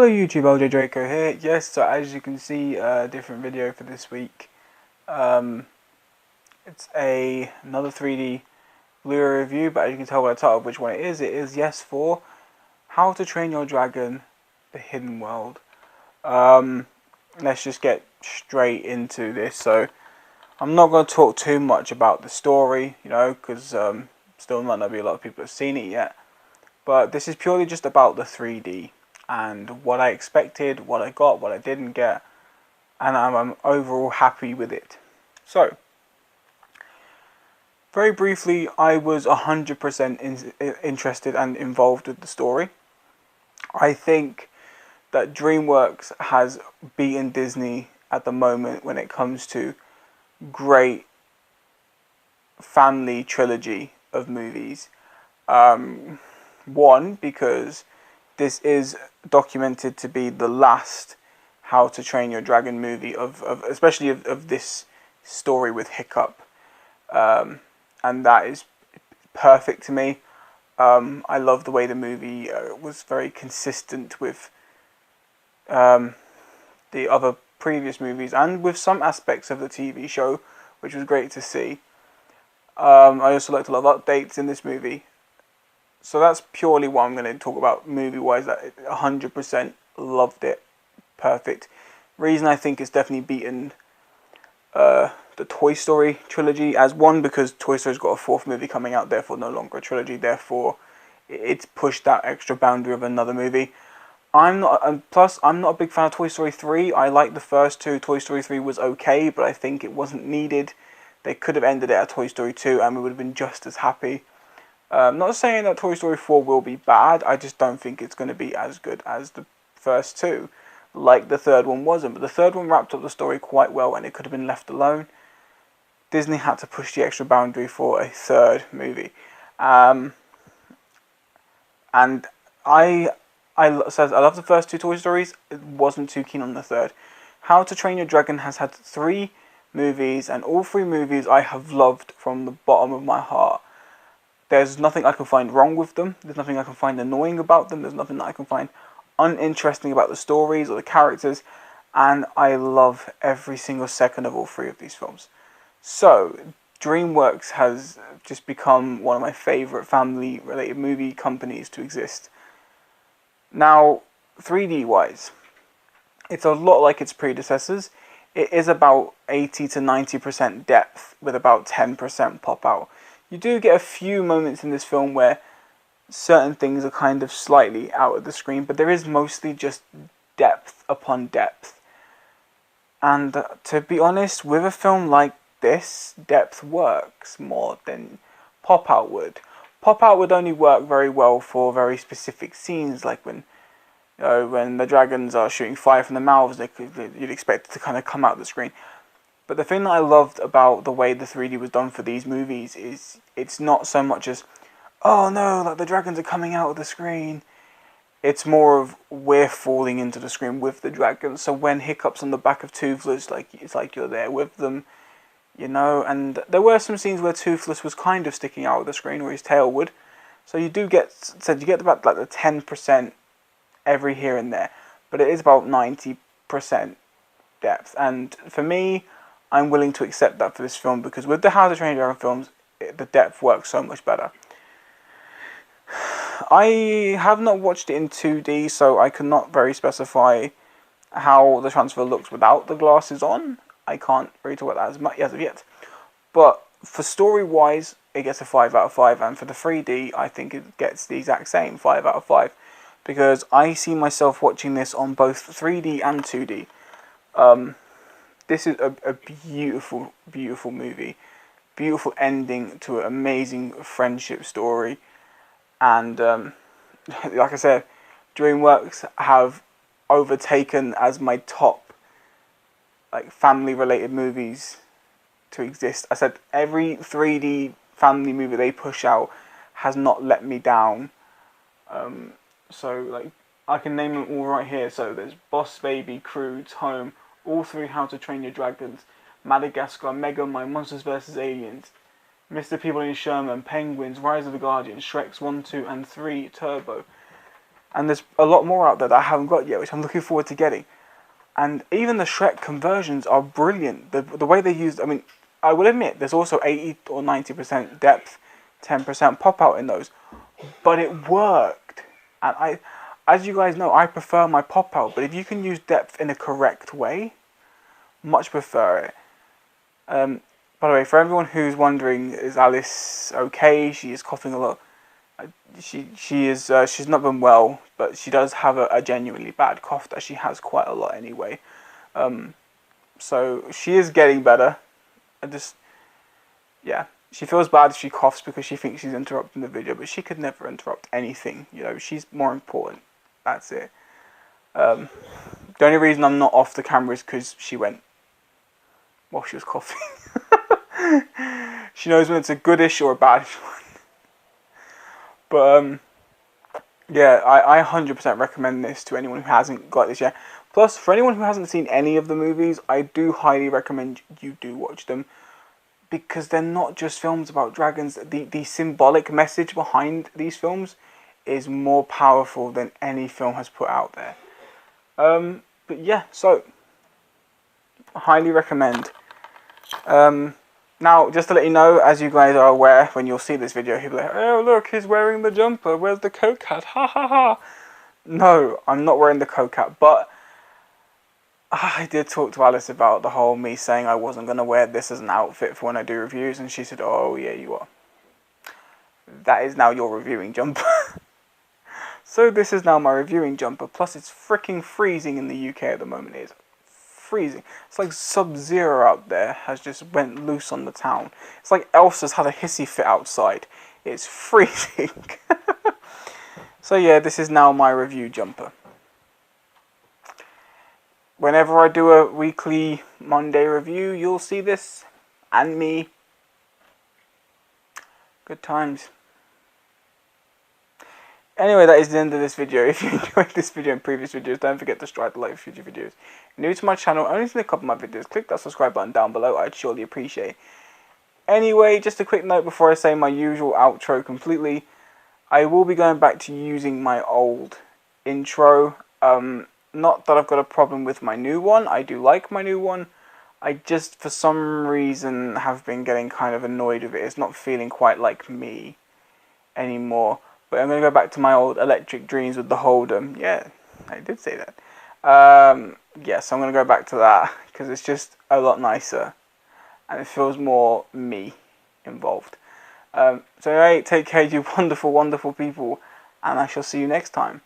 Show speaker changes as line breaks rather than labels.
Hello YouTube, LJ Draco here. Yes, so as you can see, a different video for this week. It's another 3D Blu-ray review, but as you can tell by the title of which one it is Yes for How to Train Your Dragon, The Hidden World. Let's just get straight into this. So I'm not going to talk too much about the story, because still might not be a lot of people have seen it yet. But this is purely just about the 3D and what I expected, what I got, what I didn't get, and I'm overall happy with it. So, very briefly, I was 100% interested and involved with the story. I think that DreamWorks has beaten Disney at the moment when it comes to great family trilogy of movies. One, because this is documented to be the last How to Train Your Dragon movie especially of this story with Hiccup, and that is perfect to me. I love the way the movie was very consistent with the other previous movies and with some aspects of the TV show, which was great to see. I also liked a lot of updates in this movie. So that's purely what I'm going to talk about movie-wise. That 100% loved it. Perfect. Reason I think it's definitely beaten the Toy Story trilogy as one, because Toy Story's got a fourth movie coming out, therefore no longer a trilogy. Therefore, it's pushed that extra boundary of another movie. Plus, I'm not a big fan of Toy Story 3. I like the first two. Toy Story 3 was okay, but I think it wasn't needed. They could have ended it at Toy Story 2 and we would have been just as happy. Not saying that Toy Story 4 will be bad, I just don't think it's going to be as good as the first two, like the third one wasn't. But the third one wrapped up the story quite well and it could have been left alone. Disney had to push the extra boundary for a third movie. And I love the first two Toy Stories, wasn't too keen on the third. How to Train Your Dragon has had 3 movies, and all 3 movies I have loved from the bottom of my heart. There's nothing I can find wrong with them. There's nothing I can find annoying about them. There's nothing that I can find uninteresting about the stories or the characters. And I love every single second of all 3 of these films. So, DreamWorks has just become one of my favourite family-related movie companies to exist. Now, 3D-wise, it's a lot like its predecessors. It is about 80 to 90% depth with about 10% pop-out. You do get a few moments in this film where certain things are kind of slightly out of the screen, but there is mostly just depth upon depth. And to be honest, with a film like this, depth works more than pop-out would. Pop-out would only work very well for very specific scenes, like when the dragons are shooting fire from their mouths, you'd expect it to kind of come out of the screen. But the thing that I loved about the way the 3D was done for these movies is it's not so much as, oh no, like the dragons are coming out of the screen. It's more of we're falling into the screen with the dragons. So when Hiccup's on the back of Toothless, it's like you're there with them, And there were some scenes where Toothless was kind of sticking out of the screen, or his tail would. So you get about like the 10% every here and there, but it is about 90% depth. And for me, I'm willing to accept that for this film, because with the How to Train Your Dragon films, the depth works so much better. I have not watched it in 2D, so I cannot very specify how the transfer looks without the glasses on. I can't really talk about that as much as of yet. But for story-wise, it gets a 5 out of 5, and for the 3D, I think it gets the exact same 5 out of 5, because I see myself watching this on both 3D and 2D. This is a beautiful, beautiful movie. Beautiful ending to an amazing friendship story. And like I said, DreamWorks have overtaken as my top family-related movies to exist. I said every 3D family movie they push out has not let me down. So I can name them all right here. So there's Boss Baby, Croods, Home, all 3 How to Train Your Dragons, Madagascar, Megamind, Monsters vs. Aliens, Mr. People in Sherman, Penguins, Rise of the Guardians, Shreks 1, 2 and 3, Turbo. And there's a lot more out there that I haven't got yet, which I'm looking forward to getting. And even the Shrek conversions are brilliant. The way they use, I mean, I will admit, there's also 80 or 90% depth, 10% pop out in those. But it worked. And as you guys know, I prefer my pop out. But if you can use depth in a correct way, much prefer it. By the way, for everyone who's wondering, is Alice okay? She is coughing a lot. She's not been well, but she does have a genuinely bad cough that she has quite a lot anyway. So she is getting better. She feels bad if she coughs because she thinks she's interrupting the video, but she could never interrupt anything. You know, she's more important. That's it. The only reason I'm not off the camera is because she went while she was coughing. She knows when it's a goodish or a badish one. But yeah, I 100% recommend this to anyone who hasn't got this yet. Plus, for anyone who hasn't seen any of the movies, I do highly recommend you do watch them. Because they're not just films about dragons. The symbolic message behind these films is more powerful than any film has put out there. But yeah, so I highly recommend. Now, just to let you know, as you guys are aware, when you'll see this video, he'll be like, oh look, he's wearing the jumper, where's the coat hat, ha ha ha. No, I'm not wearing the coat hat, but I did talk to Alice about the whole me saying I wasn't going to wear this as an outfit for when I do reviews, and she said, oh yeah, you are. That is now your reviewing jumper. So this is now my reviewing jumper, plus it's freaking freezing in the UK at the moment. It's freezing. It's like Sub-Zero out there has just went loose on the town. It's like Elsa's had a hissy fit outside. It's freezing. So yeah, this is now my review jumper. Whenever I do a weekly Monday review, you'll see this and me. Good times. Anyway, that is the end of this video. If you enjoyed this video and previous videos, don't forget to strike the like for future videos. If you're new to my channel, only seen a couple of my videos, click that subscribe button down below. I'd surely appreciate it. Anyway, just a quick note before I say my usual outro completely. I will be going back to using my old intro. Not that I've got a problem with my new one. I do like my new one. I just, for some reason, have been getting kind of annoyed with it. It's not feeling quite like me anymore. But I'm going to go back to my old Electric Dreams with the Hold'em. Yeah, I did say that. Yes, I'm going to go back to that because it's just a lot nicer. And it feels more me involved. So anyway, take care, you wonderful, wonderful people. And I shall see you next time.